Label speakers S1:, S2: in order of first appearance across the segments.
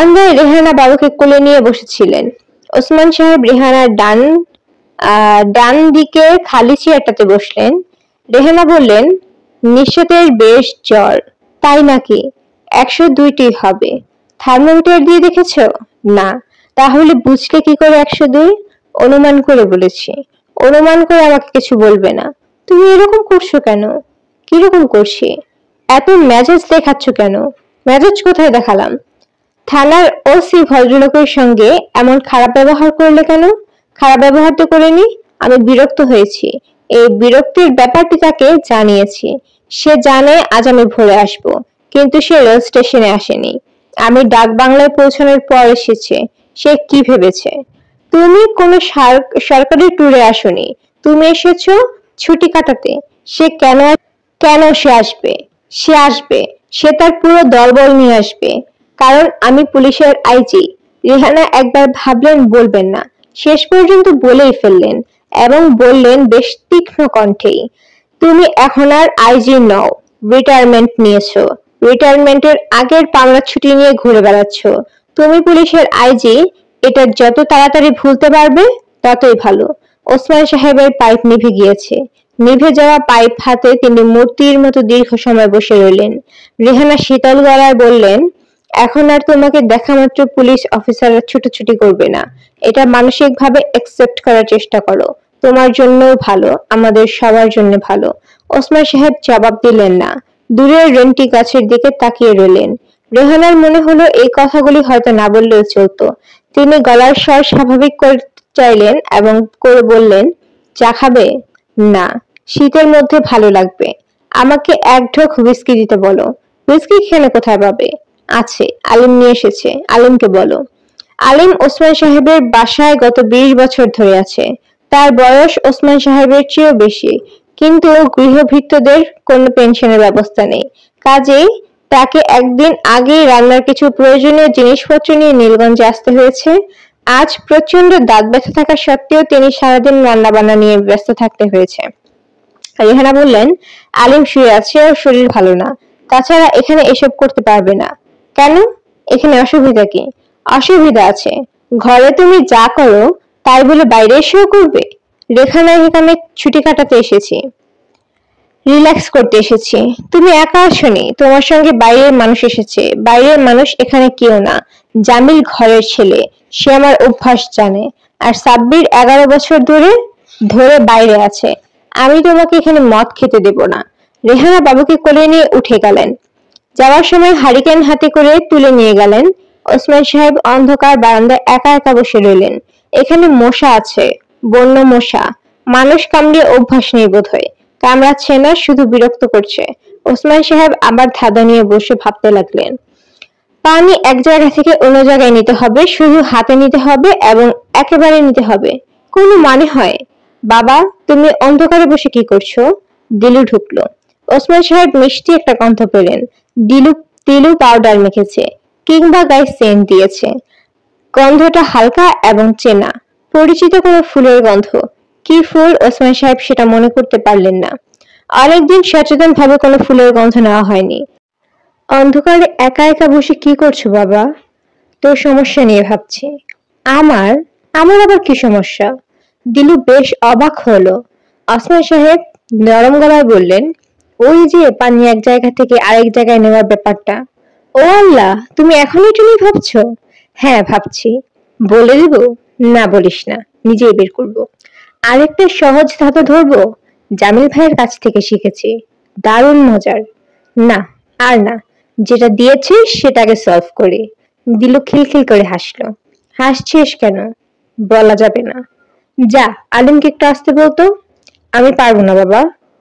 S1: বারান্দায় রেহানা বাবুকে কোলে নিয়ে বসেছিলেন। ওসমান সাহেব রেহানার ডান দিকে খালি চেয়ারটাতে বসলেন। রেহানা বললেন, নিশ্চয়ই বেশ জ্বর। তাই নাকি? 102টি হবে। থার্মোমিটার দিয়ে দেখেছ? না। তাহলে বুঝলে কি করে 102? অনুমান করে বলেছি। অনুমান করে আমাকে কিছু বলবে না। তুমি এরকম করছো কেন? কিরকম করছি? এত মেজাজ দেখাচ্ছ কেন? মেজাজ কোথায় দেখালাম? থানার ওসি ভদ্রলোকের সঙ্গে এমন খারাপ ব্যবহার করলে কেন? খারাপ ব্যবহার তো করিনি। আমি বিরক্ত হয়েছি। এই বিরক্তির ব্যাপারটি তাকে জানিয়েছি। সে জানে আজ আমি ভোরে আসব, কিন্তু সে রেল স্টেশনে আসেনি। আমি ডাক বাংলায় পৌঁছানোর পর এসেছে। সে কি ভেবেছে? তুমি কোনো সরকারি ট্যুরে আসোনি। তুমি এসেছো ছুটি কাটাতে। সে কেন সে আসবে? সে আসবে। সে তার পুরো দলবল নিয়ে আসবে। কারণ আমি পুলিশের আইজি। রেহানা একবার ভাবলেন বলবেন না, শেষ পর্যন্ত বলেই ফেললেন, এবং বললেন বেশ তীক্ষ্ণ কণ্ঠেই, তুমি এখন আর আইজি নও, রিটায়ারমেন্ট নিয়েছো। রিটায়ারমেন্টের আগের পাওনা ছুটি নিয়ে ঘুরে বেড়াচ্ছ। তুমি পুলিশের আইজি। এটা যত তাড়াতাড়ি ভুলতে পারবে ততই ভালো। ওসমান সাহেবের পাইপ নিভে গিয়েছে। নিভে যাওয়া পাইপ হাতে তিনি মূর্তির মতো দীর্ঘ সময় বসে রইলেন। রেহানা শীতল গলায় বললেন, এখন আর তোমাকে দেখা মাত্র পুলিশ অফিসাররা ছুটোছুটি করবে না। এটা মানসিকভাবে একসেপ্ট করার চেষ্টা করো। তোমার জন্যও ভালো, আমাদের সবার জন্য ভালো। ওসমান সাহেব জবাব দিলেন না। দূরের রেন্টি গাছের দিকে তাকিয়ে রইলেন। রেহানার মনে হলো এই কথাগুলি হয়তো না বললেও চলতো। তিনি গলার স্বর স্বাভাবিক করতে চাইলেন এবং করে বললেন, চা খাবে? না, শীতের মধ্যে ভালো লাগবে। আমাকে এক ঢোক হুইস্কি দিতে বলো। হুইস্কি এখানে কোথায় পাবে? আছে, আলিম নিয়ে এসেছে। আলিমকে বলো। আলিম ওসমান সাহেবের বাসায় গত 20 বছর ধরে আছে। তার বয়স ওসমান সাহেবের চেয়েও বেশি, কিন্তু গৃহভৃত্যদের কোনো পেনশনের ব্যবস্থা নেই। কাজেই তাকে একদিন আগেই রান্নার কিছু প্রয়োজনীয় জিনিসপত্র নিয়ে নীলগঞ্জে আসতে হয়েছে। আজ প্রচন্ড দাঁত ব্যথা থাকা সত্ত্বেও তিনি সারাদিন রান্না বান্না নিয়ে ব্যস্ত থাকতে হয়েছে। রেহানা বললেন, আলিম শুয়ে আছে, ওর শরীর ভালো না। তাছাড়া এখানে এসব করতে পারবে না। কেন? এখানে অসুবিধা কি? অসুবিধা আছে। ঘরে তুমি যা করো তাই বলে বাইরে এসেও করবে? রেখানা এখানে ছুটি কাটাতে এসেছি, রিল্যাক্স করতে এসেছি। তুমি একা আসোনি, তোমার সঙ্গে বাইরের মানুষ এসেছে। বাইরের মানুষ এখানে কেউ না। জামিল ঘরের ছেলে, সে আমার অভ্যাস জানে। আর সাব্বির 11 বছর ধরে ধরে বাইরে আছে। আমি তোমাকে এখানে মদ খেতে দেব না। রেহানা বাবুকে কোলে নিয়ে উঠে গেলেন। যাওয়ার সময় হারিকেন হাতে করে তুলে নিয়ে গেলেন। ওসমান সাহেব অন্ধকার বারান্দায় একা একা বসে রইলেন। এখানে মশা আছে, বন্য মশা। মানুষ কামড়িয়ে অভ্যাস নেই বোধহয়। কামড়াচ্ছে না, শুধু বিরক্ত করছে। ওসমান সাহেব আবার ধাঁধা নিয়ে বসে ভাবতে লাগলেন। পানি এক জায়গা থেকে অন্য জায়গায় নিতে হবে, শুধু হাতে নিতে হবে এবং একেবারে নিতে হবে। কোনো মানে হয়? বাবা, তুমি অন্ধকারে বসে কি করছো? দিলু ঢুকলো। ওসমান সাহেব মিষ্টি একটা গন্ধ পেলেন। দিলু পাউডার মেখেছে, কিংবা গায়ে সেন্ট দিয়েছে। গন্ধটা হালকা এবং চেনা, পরিচিত কোনো ফুলের গন্ধ। কি ফুল ওসমান সাহেব সেটা মনে করতে পারলেন না। অনেকদিন সচেতন ভাবে কোনো ফুলের গন্ধ নেওয়া হয়নি। অন্ধকারে একা একা বসে কি করছো বাবা? তোর সমস্যা নিয়ে ভাবছি। আমার আমার আবার কি সমস্যা? দিলু বেশ অবাক হলো। ওসমান সাহেব নরম গলায় বললেন, ওই যে পানি এক জায়গা থেকে আরেক জায়গায় নেওয়ার ব্যাপারটা। ও আল্লাহ, তুমি এখন এটা নিয়ে ভাবছো? হ্যাঁ ভাবছি। বলে দিব? না বলিস না, নিজেই বের করবো। আরেকটা সহজ ধাঁধা ধরবো, জামিল ভাইয়ের কাছ থেকে শিখেছি, দারুণ মজার। না, আর না, যেটা দিয়েছে সেটাকে সলভ করি। দিলু খিলখিল করে হাসলো। হাসছিস কেন? বলা যাবে না। যা, আলিমকে একটু আসতে বলতো। আমি পারবো না বাবা।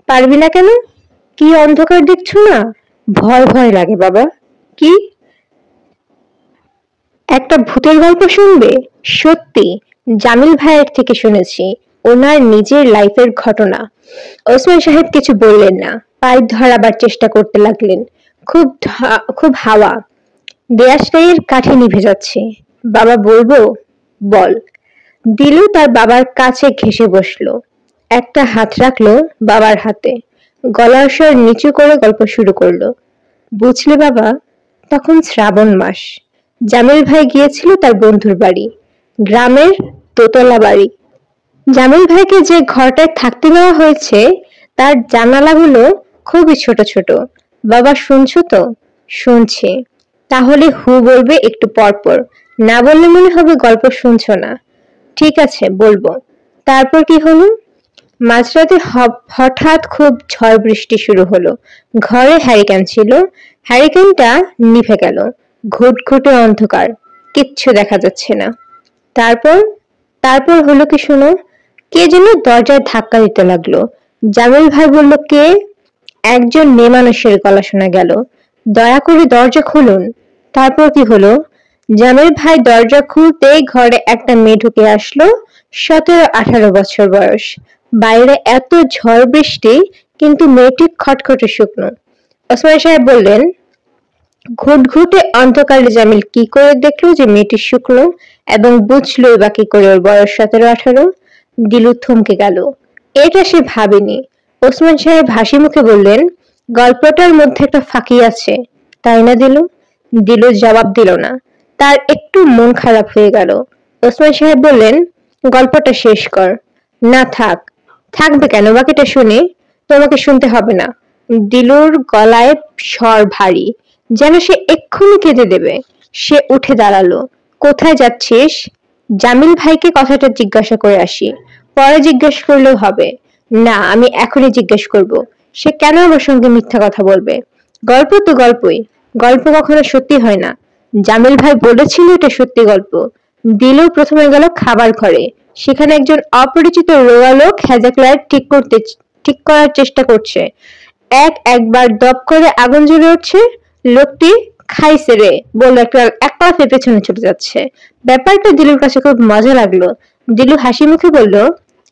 S1: পারবি না কেন? কি অন্ধকার দেখছো না? ভয় ভয় লাগে বাবা। কি? একটা ভূতের গল্প শুনবে? সত্যি, জামিল ভাইয়ের থেকে শুনেছি, ওনার নিজের লাইফের ঘটনা। ওসমান সাহেব কিছু বললেন না, পাইপ ধরাবার চেষ্টা করতে লাগলেন। খুব হাওয়া। দেয়াশটাইয়ের কাঠি নিভে যাচ্ছে। বাবা বলবো? বল। দিলু তার বাবার কাছে ঘেঁষে বসলো। একটা হাত রাখলো বাবার হাতে। গলার স্বর নিচু করে গল্প শুরু করলো। বুঝলে বাবা, তখন শ্রাবণ মাস। জামিল ভাই গিয়েছিল তার বন্ধুর বাড়ি, গ্রামের দোতলা বাড়ি। জামিল ভাইকে যে ঘরটায় থাকতে দেওয়া হয়েছে তার জানালাগুলো খুবই ছোট ছোট। বাবা শুনছো তো? শুনছি। তাহলে হু বলবে একটু পর পর, না বললে মনে হবে গল্প শুনছো না। ঠিক আছে, বলবো। তারপর কি হলো? মাঝরাতে হঠাৎ খুব ঝড় বৃষ্টি শুরু হলো। ঘরে হ্যারিকেন ছিল, হ্যারিকেনটা নিভে গেল। ঘুটঘুটে অন্ধকার, কিচ্ছু দেখা যাচ্ছে না। তারপর তারপর হলো কি শোনো, কে যেন দরজায় ধাক্কা দিতে লাগলো। জামিল ভাই বলল, কে? একজন মেয়ে মানুষের গলা শোনা গেল, দয়া করে দরজা খুলুন। তারপর কি হলো? জামিল ভাই দরজা খুলতেই ঘরে একটা মেয়ে ঢুকে আসলো, 17-18 বছর বয়স। বাইরে এত ঝড় বৃষ্টি, কিন্তু মেয়েটি খটখটে শুকনো। ওসমান সাহেব বললেন, ঘুটঘুটে অন্ধকারে জামিল কি করে দেখলো যে মেয়েটি শুকনো, এবং বুঝলোই বা কি করে ওর বয়স 17-18? দিলু থমকে গেল। এটা সে ভাবেনি। ওসমান সাহেব হাসি মুখে বললেন, গল্পটার মধ্যে একটা ফাঁকি আছে, তাই না দিলু? দিলু জবাব দিল না। তার একটু মন খারাপ হয়ে গেল। ওসমান সাহেব বললেন, গল্পটা শেষ কর। না থাক। থাকবে কেন? বাকিটা শুনি। তোমাকে শুনতে হবে না। দিলুর গলায় স্বর ভারী, যেন সে এক্ষুনি কেঁদে দেবে। সে উঠে দাঁড়ালো। কোথায় যাচ্ছিস? জামিল ভাইকে কথাটা জিজ্ঞাসা করে আসি। পরে জিজ্ঞেস করলেও হবে। না, আমি এখনই জিজ্ঞেস করব। সে কেন আমার সঙ্গে মিথ্যা কথা বলবে? গল্প তো গল্পই, গল্প কখনো সত্যি হয় না। জামিল ভাই বলেছিল এটা সত্যি গল্প। দিলু প্রথমে গেল খাবার ঘরে। সেখানে একজন অপরিচিত রোগা লোক হ্যাজাক লাইট ঠিক করার চেষ্টা করছে। একবার দপ করে আগুন জ্বলে উঠছে। লোকটি খাইছে রে বলে এক লাফে পেছনে ছুটে যাচ্ছে। ব্যাপারটা দিলুর কাছে খুব মজা লাগলো। দিলু হাসি মুখে বলল,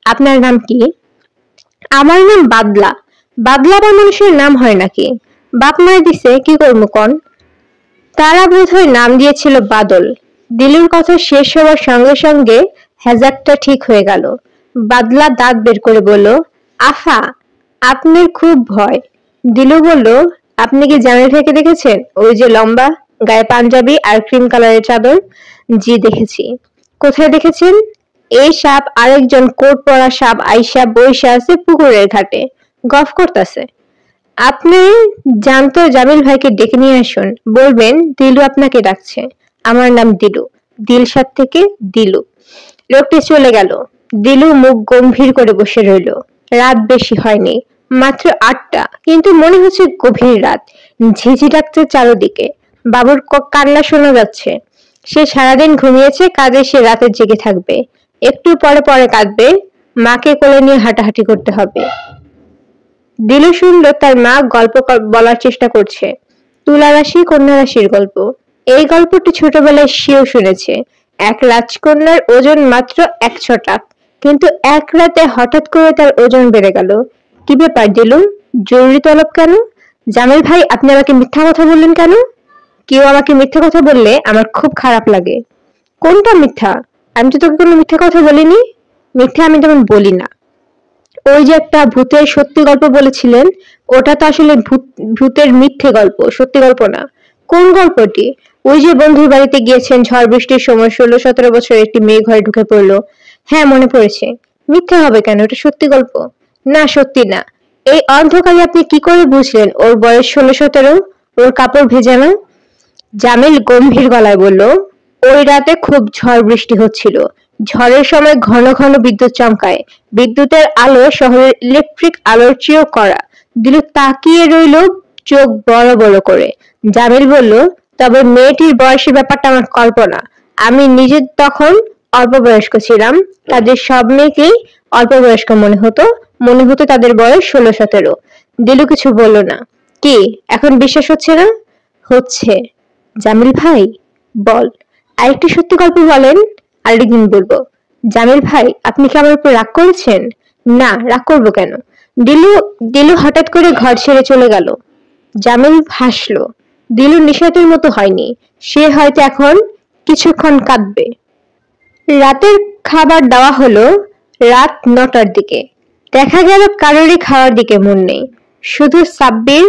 S1: আপনার নাম কি? আমার নাম বাদলা। বাদলা আবার মানুষের নাম হয় নাকি? বাপ মায় দিছে, কি করবো কন? তারা বোধহয় নাম দিয়েছিল বাদল। দিলুর কথা শেষ হওয়ার সঙ্গে সঙ্গে হ্যাজাকটা ঠিক হয়ে গেল। বাদলা দাঁত বের করে বলল, আফা, আপনার খুব ভয়। দিলু বলল, আপনি কি জামিল ভাইকে দেখেছেন? ওই যে লম্বা, গায়ে পাঞ্জাবি আর ক্রিম কালারের চাদর। জি দেখেছি। কোথায় দেখেছেন? এই সাপ আরেকজন কোট পরা সাপ আইসা বইসা আছে পুকুরের ঘাটে, গফ করতেছে। আপনি জানতো জামিল ভাইকে ডেকে নিয়ে আসুন, বলবেন দিলু আপনাকে ডাকছে। আমার নাম দিলু, দিলশাদ থেকে দিলু। লোকটি চলে গেল। দিলু মুখ গম্ভীর করে বসে রইল। রাত বেশি হয়নি, মাত্র 8টা, কিন্তু মনে হচ্ছে গভীর রাত। ঝিঝি ডাকছে চারদিকে। বাবুর কান্না শোনা যাচ্ছে। সে সারাদিন ঘুমিয়েছে, কাজে সে রাতে জেগে থাকবে। একটু পরে পরে কাঁদবে। মাকে কোলে নিয়ে হাঁটাহাঁটি করতে হবে। দিলু শুনল তার মা গল্প বলার চেষ্টা করছে। তুলা রাশি কন্যা রাশির গল্প। এই গল্পটি ছোটবেলায় সেও শুনেছে। এক রাজকন্যার ওজন মাত্র 100 টাক, কিন্তু এক রাতে হঠাৎ করে তার ওজন বেড়ে গেল। কি ব্যাপার দিলু? জরুরি তলব কেন? জামিল ভাই, আপনি আমাকে মিথ্যা কথা বললেন কেন? কেউ আমাকে মিথ্যা কথা বললে আমার খুব খারাপ লাগে। কোনটা মিথ্যা? আমি তো তোকে কোনো মিথ্যা কথা বলিনি। মিথ্যা আমি তেমন বলি না। ওই যে একটা ভূতের সত্যি গল্প বলেছিলেন, ওটা তো আসলে ভূতের মিথ্যে গল্প, সত্যি গল্প না। কোন গল্পটি? ওই যে বন্ধুর বাড়িতে গিয়েছেন, ঝড় বৃষ্টির সময় 16-17 বছরের একটি মেয়ে ঘরে ঢুকে পড়লো। হ্যাঁ, মনে পড়েছে। মিথ্যে হবে কেন? এটা সত্যি গল্প। না, সত্যি না। এই অন্ধকারে আপনি কি করে বুঝলেন ওর বয়স 16-17? ওর কাপড় ভেজা না? জামিল গম্ভীর গলায় বলল, ওই রাতে খুব ঝড় বৃষ্টি হচ্ছিল। ঝড়ের সময় ঘন ঘন বিদ্যুৎ চমকায়। বিদ্যুতের আলো শহরের ইলেকট্রিক আলোর চেয়েও কড়া। দিলু তাকিয়ে রইল, চোখ বড় বড় করে। জামিল বলল, তবে মেয়েটির বয়সের ব্যাপারটা আমার কল্পনা। আমি নিজে তখন অল্প বয়স্ক ছিলাম। তাদের সব মেয়েকেই অল্প বয়স্ক মনে হতো তাদের বয়স 16-17। দিলু কিছু বলল না। কি এখন বিশ্বাস হচ্ছে না? হচ্ছে। জামিল ভাই, বল, আরেকটি সত্যি গল্প বলেন। আরেকদিন বলবো। জামিল ভাই, আপনি কি আমার উপর রাগ করেছেন? না, রাগ করবো কেন? দিলু দিলু হঠাৎ করে ঘর ছেড়ে চলে গেল। জামিল হাসলো। দিলু নিশাতের মতো হয়নি। সে হয়তো এখন কিছুক্ষণ কাঁদবে। রাতের খাবার দেওয়া হলো রাত 9টার দিকে। দেখা গেল কারোরই খাওয়ার দিকে মন নেই। শুধু সাব্বির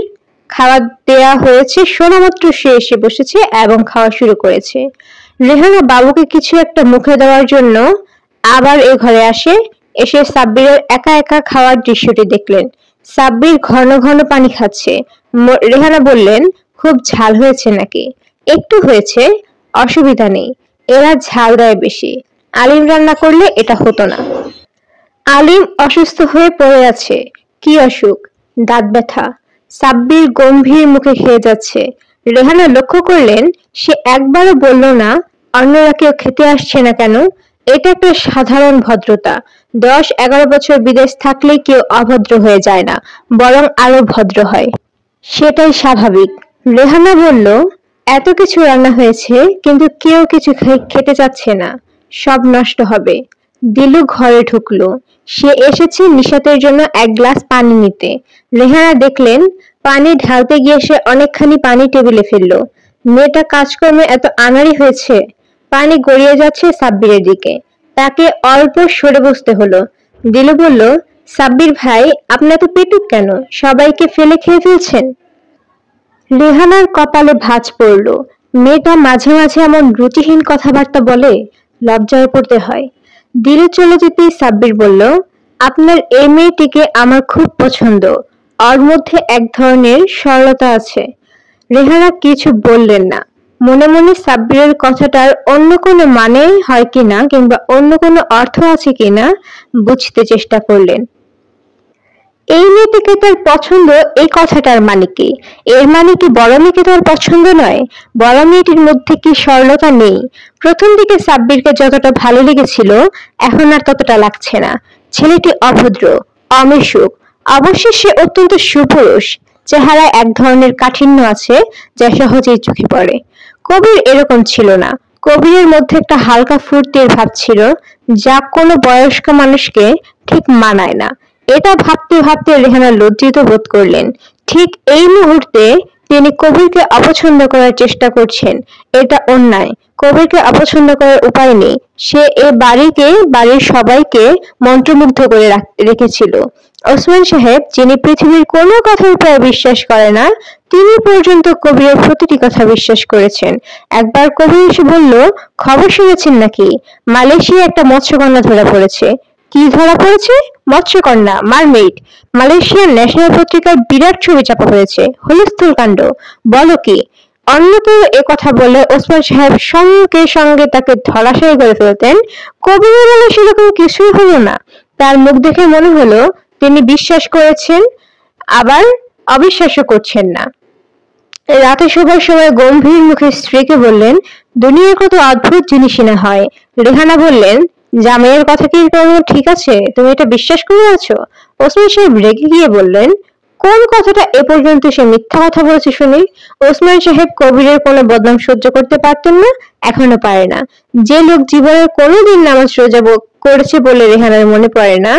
S1: খাওয়া দেয়া হয়েছে শোনা মাত্র সে এসে বসেছে এবং খাওয়া শুরু করেছে। রেহানা বাবুকে কিছু একটা মুখে দেওয়ার জন্য আবার এ ঘরে আসে। এসে সাব্বিরের একা একা খাওয়ার দৃশ্যটি দেখলেন। সাব্বির ঘন ঘন পানি খাচ্ছে। রেহানা বললেন, খুব ঝাল হয়েছে নাকি? একটু হয়েছে, অসুবিধা নেই, এরা ঝাল দেয় বেশি। আলিম রান্না করলে এটা হতো না। আলিম অসুস্থ হয়ে পড়ে আছে। কি অসুখ? দাঁত ব্যথা। সাব্বির গম্ভীর মুখে খেয়ে যাচ্ছে। রেহানা লক্ষ্য করলেন সে একবারও বলল না অন্যরা কেউ খেতে আসছে না কেন। এটা একটা সাধারণ ভদ্রতা। 10-11 বছর বিদেশ থাকলে কেউ অভদ্র হয়ে যায় না, বরং আরো ভদ্র হয়। সেটাই স্বাভাবিক। রেহানা বলল, এত কিছু রান্না হয়েছে কিন্তু কেউ কিছু খেতে চাচ্ছে না, সব নষ্ট হবে। দিলু ঘরে ঢুকলো। সে এসেছে নিশাতের জন্য এক গ্লাস পানি নিতে। রেহানা দেখলেন পানি ঢালতে গিয়ে সে অনেকখানি পানি টেবিলে ফেললো। মেয়েটা কাজকর্মে এত আনাড়ি হয়েছে। পানি গড়িয়ে যাচ্ছে সাব্বিরের দিকে। তাকে অল্প সরে বসতে হলো। দিলু বলল, সাব্বির ভাই, আপনি এত পেটুক কেন? সবাইকে ফেলে খেয়ে ফেলছেন। রেহানার কপালে ভাঁজ পড়ল। মেয়েটা মাঝে মাঝে এমন রুচিহীন কথাবার্তা বলে, লজ্জায় পড়তে হয়। দিলু চলে যেতেই সাব্বির বলল, আপনার এই মেয়েটিকে আমার খুব পছন্দ। ওর মধ্যে এক ধরনের সরলতা আছে। রেহানা কিছু বললেন না। মনে মনে সাব্বিরের কথাটার অন্য কোনো মানে হয় কিনা কিংবা অন্য কোনো অর্থ আছে কিনা বুঝতে চেষ্টা করলেন। এই মেয়েটিকে তার পছন্দ, এই কথাটার মানে কি? এর মানে কি বড় মেয়েকে তার পছন্দ নয়? বড় মেয়েটির মধ্যে কি সরলতা নেই? প্রথম দিকে সাব্বিরকে যতটা ভালো লেগেছিল এখন আর ততটা লাগছে না। ছেলেটি অভদ্র, অমিশুক। অবশ্য সে অত্যন্ত সুপুরুষ। চেহারায় এক ধরনের কাঠিন্য আছে যা সহজেই চোখে পড়ে। কবির এরকম ছিল না। কবিরের মধ্যে একটা হালকা ফুর্তির ভাব ছিল যা কোনো বয়স্ক মানুষকে ঠিক মানায় না। এটা ভাবতে ভাবতে রেহানা লজ্জিত বোধ করলেন। ঠিক এই মুহূর্তে তিনি কবিরকে অপছন্দ করার চেষ্টা করছেন। এটা অন্যায়। কবিরকে অপছন্দ করার উপায় নেই। সে এ বাড়ির সবাইকে মন্ত্রমুগ্ধ করে রেখেছিল। ওসমান সাহেব, যিনি পৃথিবীর কোনো কথার প্রায় বিশ্বাস করে না, তিনি পর্যন্ত কবিরের প্রতিটি কথা বিশ্বাস করেছেন। একবার কবির এসে বলল, খবর শুনেছেন নাকি? মালয়েশিয়ায় একটা মৎস্যকন্যা ধরা পড়েছে। কি ধরা পড়েছে? মৎস্যকন্যা, মারমেইড। মালয়েশিয়ার ন্যাশনাল পত্রিকায় বিরাট ছবি চাপা হয়েছে। হুলস্থুল কাণ্ড। বলো কি? অন্য কেউ এ কথা বলে ওসমান সাহেব সঙ্গে সঙ্গে তাকে ধরাশায়ী করে ফেলতেন। কবির বলে সেরকম কিছুই হলো না। তার মুখ দেখে মনে হলো তিনি বিশ্বাস করেছেন, আবার অবিশ্বাসও করছেন না। রাতে শোবার সময় গম্ভীর মুখে স্ত্রীকে বললেন, দুনিয়ার কত অদ্ভুত জিনিসই না হয়। রেহানা বললেন, জামাইয়ের কথা কি কোনো ঠিক আছে? তুমি এটা বিশ্বাস করে আছো? ওসমান সাহেব রেগে গিয়ে বললেন, কোন কথাটা এ পর্যন্ত সে মিথ্যা কথা বলেছে শুনি? ওসমান সাহেব কবিরের কোনো বদনাম সহ্য করতে পারতেন না, এখনো পারে না। যে লোক জীবনের কোনোদিন নামাজ রোজা করেছে বলে রেহানার মনে পড়ে না,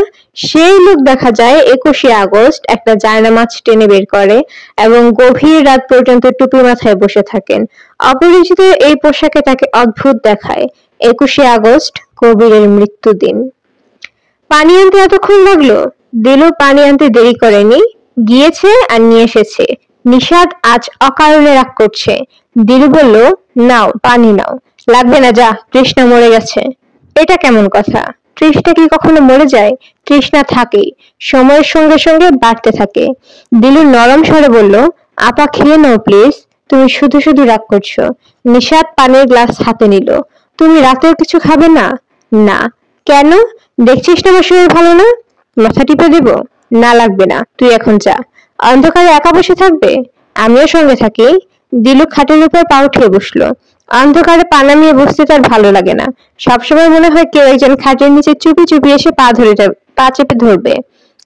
S1: সেই লোক দেখা যায় 21শে আগস্ট একটা জায়নামাজ টেনে বের করে এবং গভীর রাত পর্যন্ত টুপি মাথায় বসে থাকেন। অপরিচিত এই পোশাকে তাকে অদ্ভুত দেখায়। 21শে আগস্ট, কবিরের মৃত্যুদিন। পানি আনতে এতক্ষণ লাগলো? দিলু পানি আনতে দেরি করেনি, গিয়েছে আর নিয়ে এসেছে। নিশাত আজ অকারণে রাগ করছে। দিলু বলল, নাও পানি নাও। লাগবে না, যা, তৃষ্ণা মরে গেছে। এটা কেমন কথা? তৃষ্ণা কি কখনো মরে যায়? তৃষ্ণা থাকেই, সময়ের সঙ্গে সঙ্গে বাড়তে থাকে। দিলু নরম স্বরে বলল, আপা খেয়ে নাও প্লিজ, তুমি শুধু শুধু রাগ করছো। নিশাত পানির গ্লাস হাতে নিল। তুমি রাতেও কিছু খাবে না? না। কেন? দেখছিস না আমার শরীর ভালো না? মাথা টিপে দেব? না লাগবে না, তুই এখন যা। অন্ধকারে একা বসে থাকবে? আমিও সঙ্গে থাকি। দিলু খাটের উপর পা উঠিয়ে বসলো। অন্ধকারে পা নামিয়ে বসতে তার ভালো লাগে না। সবসময় মনে হয় কেউ একজন খাটের নিচে চুপি চুপি এসে পা চেপে ধরবে।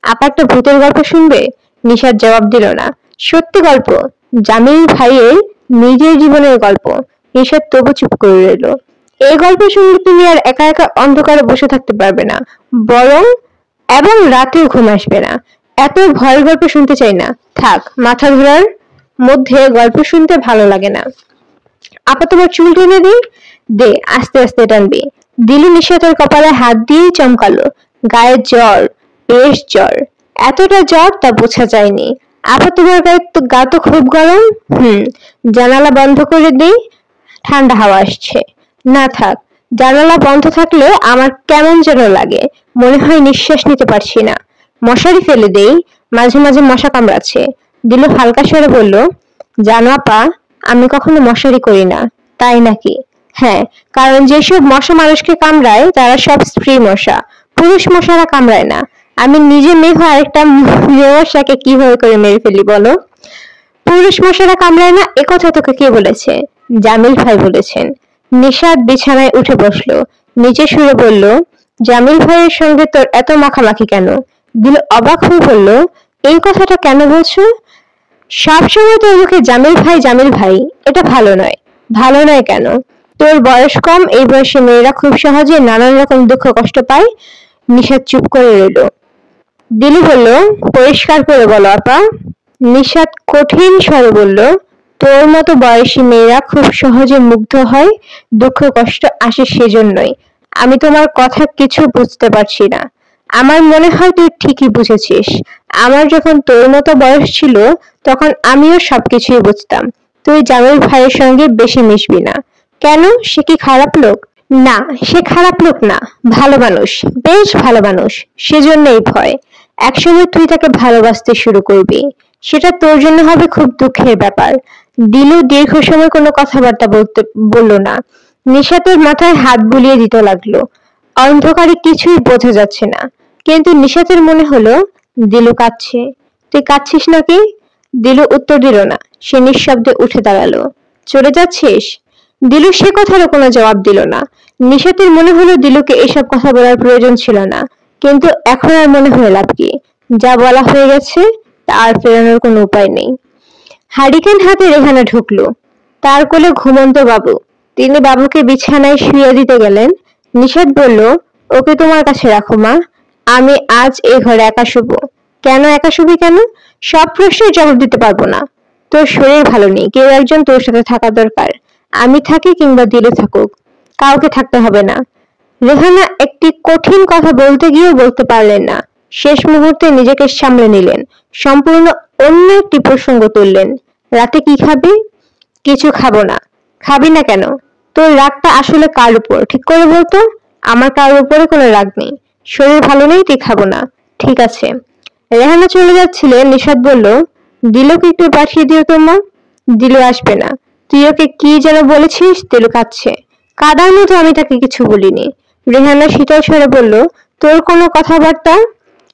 S1: আপা একটা ভূতের গল্প শুনবে? নিশাত জবাব দিল না। সত্যি গল্প, জামিল ভাইয়ের নিজের জীবনের গল্প। নিশাত তবু চুপ করে রইল। এই গল্প শুনলে তুমি আর একা একা অন্ধকারে বসে থাকতে পারবে না, এবং রাতেও ঘুম আসবে না। এত ভয়ের গল্প শুনতে চাই না, থাক। মাথা ঘোরার মধ্যে গল্প শুনতে ভালো লাগে না। আপা তোমার চুল টেনে দিই? দে, আস্তে আস্তে টানবি। দিলু নিশাতের কপালে হাত দিয়ে চমকালো। গায়ে জ্বর, বেশ জ্বর। এতটা জ্বর তা বোঝা যায়নি। আপা তোমার গা তো খুব গরম। জানালা বন্ধ করে দেই, ঠান্ডা হাওয়া আসছে। না থাক, জানালা বন্ধ থাকলে আমার কেমন যেন লাগে, মনে হয় নিঃশ্বাস নিতে পারছি না। মশারি ফেলে দেই, মাঝে মাঝে মশা কামড়াচ্ছে। দিলু হালকা স্বরে বলল, জানো আপা, আমি কখনো মশারি করি না। তাই নাকি? হ্যাঁ, কারণ যেসব মশা মানুষকে কামড়ায় তারা সব স্ত্রী মশা, পুরুষ মশারা কামড়ায় না। আমি নিজে মেয়ে হয়ে আরেকটা মেয়ে মশাকে কিভাবে করে মেরে ফেলি বলো? পুরুষ মশারা কামড়ায় না এ কথা তোকে কে বলেছে? জামিল ভাই বলেছেন। নিশাত বিছানায় উঠে বসলো, নিচে সুরে বলল, জামিল ভাইয়ের সঙ্গে তোর এত মাখামাখি কেন? দিল অবাক হয়ে বলল, এই কথাটা কেন বলছো? সবসময় তোর মুখে জামিল ভাই, এটা ভালো নয়। ভালো নয় কেন? তোর বয়স কম, এই বয়সে মেয়েরা খুব সহজে নানান রকম দুঃখ কষ্ট পায়। নিশাত চুপ করে রইল। দিলু বলল, পরিষ্কার করে বলো আপা। নিশাত কঠিন স্বরে বলল, তোর মতো বয়সী মেয়েরা খুব সহজে মুগ্ধ হয়, দুঃখ কষ্ট আসে সেজন্যই। আমি তোমার কথা কিছু বুঝতে পারছি না। আমার মনে হয় তুই ঠিকই বুঝেছিস। আমার যখন তোর মতো বয়স ছিল তখন আমিও সবকিছুই বুঝতাম। তুই জামিল ভাইয়ের সঙ্গে বেশি মিশবি না। কেন, সে কি খারাপ লোক? না, সে খারাপ লোক না, ভালো মানুষ, বেশ ভালো মানুষ। সেজন্যই ভয়। একসময় তুই তাকে ভালোবাসতে শুরু করবি, সেটা তোর জন্য হবে খুব দুঃখের ব্যাপার। দিলু দীর্ঘ সময় কোনো কথাবার্তা বলল না। নিশাতের মাথায় হাত বুলিয়ে দিতে লাগলো। অন্ধকারে কিছুই বোঝা যাচ্ছে না, কিন্তু নিশাতের মনে হলো দিলু কাঁদছে। তুই কাঁদছিস নাকি? দিলু উত্তর দিল না, সে নিঃশব্দে উঠে দাঁড়ালো। চলে যাচ্ছিস? দিলু সে কথারও কোনো জবাব দিল না। নিশাতের মনে হলো দিলুকে এসব কথা বলার প্রয়োজন ছিল না, কিন্তু এখন আর মনে হয়ে লাভ কি? যা বলা হয়ে গেছে তা আর ফেরানোর কোনো উপায় নেই। হারিকেন হাতে রেহানা ঢুকলো। তার কোলে ঘুমন্ত বাবু। তিনি বাবুকে বিছানায় শুইয়ে দিতে গেলেন। নিশাত বলল, ওকে তোমার কাছে রাখো মা, আমি আজ এই ঘরে একা শুবো। কেন একা শুবি কেন? সব প্রশ্নের জবাব দিতে পারবো না। তোর শরীর ভালো নেই, কেউ একজন তোর সাথে থাকা দরকার। আমি থাকি কিংবা দিলে থাকুক, কাউকে থাকতে হবে না। রেহানা একটি কঠিন কথা বলতে গিয়েও বলতে পারলেন না। শেষ মুহূর্তে নিজেকে সামলে নিলেন, সম্পূর্ণ অন্য একটি প্রসঙ্গ তুললেন। রাতে কি খাবি? কিছু খাবো না। খাবি না কেন? তোর রাগটা আসলে কার উপর ঠিক করে বলতো? আমার কারোর উপরে কোনো রাগ নেই। শরীর ভালো নেই, তুই খাবো না। ঠিক আছে। রেহানা চলে যাচ্ছিলেন, নিশাত বলল, দিলুকে একটু পাঠিয়ে দিও তো মা। দিলু আসবে না। তুই ওকে কি যেন বলেছিস? দিলু কাঁদছে। কাদার মতো আমি তাকে কিছু বলিনি। রেহানা শীতল স্বরে বলল, তোর কোনো কথাবার্তা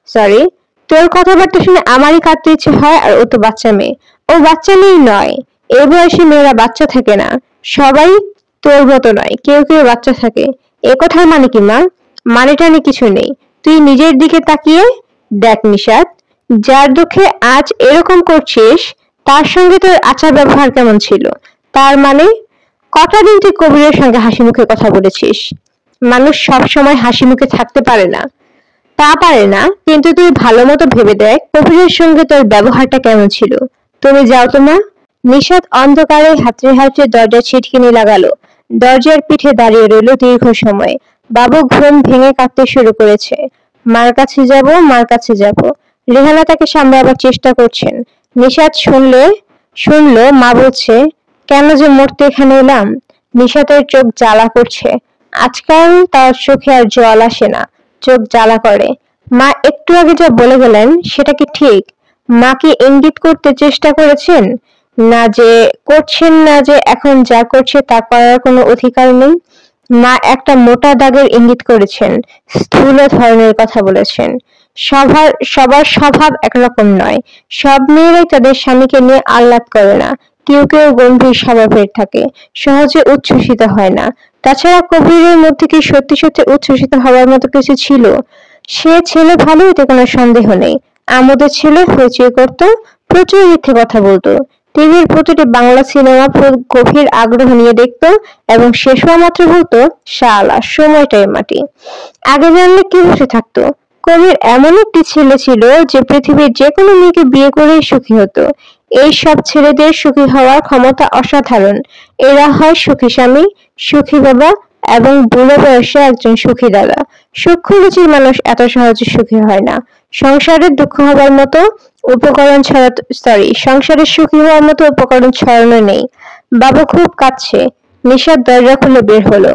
S1: সরি তোর কথাবার্তা শুনে আমারই কাঁদতে ইচ্ছে হয়, আর ও তো বাচ্চা মেয়ে। ও বাচ্চা মেয়ে নয়, এই বয়সে মেয়েরা বাচ্চা থাকে না। সবাই তোর মতো নয়, কেউ কেউ বাচ্চা থাকে। এ কথার মানে কি মা? মানে টানে কিছু নেই। তুই নিজের দিকে তাকিয়ে দেখ নিশাত, যার দুঃখে আজ এরকম করছিস তার সঙ্গে তোর আচার ব্যবহার কেমন ছিল? তার মানে কটা দিন তুই কবিরের সঙ্গে হাসি মুখে কথা বলেছিস? মানুষ সব সময় হাসি মুখে থাকতে পারে না। তা পারে না, কিন্তু তুই ভালো মতো ভেবে দেখ কবিরের সঙ্গে তোর ব্যবহারটা কেমন ছিল। তুমি যাও তো মা। নিশাত অন্ধকারে হাতড়ে হাতড়ে দরজার ছিটকিনি লাগালো। দরজার পিঠে দাঁড়িয়ে রইল দীর্ঘ সময়। বাবু ঘুম ভেঙে কাঁদতে শুরু করেছে। মার কাছে যাব, মার কাছে যাব। রেহানা তাকে সামলাবার চেষ্টা করছেন। নিশাত শুনলো মা বলছে, কেন যে মরতে এখানে এলাম। নিশাতের চোখ জ্বালা করছে। আজকাল তার চোখে আর জল আসে না, চোখ জ্বালা করে। মা একটু আগে যা বলে গেলেন সেটা কি ঠিক? মা কি ইঙ্গিত করতে চেষ্টা করেছেন না যে এখন যা করছে তা করার কোনো অধিকার নেই? মা একটা মোটা দাগের ইঙ্গিত করেছেন, স্থূল ধরনের কথা বলেছেন। সবার স্বভাব একরকম নয়। সব মেয়েরাই তাদের স্বামীকে নিয়ে আহ্লাদ করে না। কেউ কেউ গম্ভীর স্বভাবের থাকে, সহজে উচ্ছ্বসিত হয় না। তাছাড়া কবিরের মধ্যে কি সত্যি সত্যি উচ্ছ্বসিত হওয়ার মতো কিছু ছিল? সে ছেলে ভালো, এতে কোনো সন্দেহ নেই। আমাদের ছেলে হইচই করতো, প্রচুর মিথ্যে কথা বলতো, টিভির প্রতিটি বাংলা সিনেমা গভীর আগ্রহ নিয়ে দেখতো, এবং শেষ হওয়া মাত্র বলতো, শালা সময়টাই মাটি। আগে জানলে কি বসে থাকতো? কবির এমন একটি ছেলে ছিল যে পৃথিবীর যে কোনো মেয়েকে বিয়ে করেই সুখী হতো। এই সব ছেলেদের সুখী হওয়ার ক্ষমতা অসাধারণ। এরা হয় সুখী স্বামী, সুখী বাবা, এবং বুড়ো বয়সে একজন সুখী দাদা। সূক্ষ্ম রুচির মানুষ এত সহজে সুখী হয় না। সংসারের দুঃখ হবার মতো উপকরণ ছড়াতে সরি সংসারে সুখী হওয়ার মতো উপকরণ ছড়ানো নেই। বাবা খুব কাঁদছে। নিশাত দরজা খুলে বের হলো।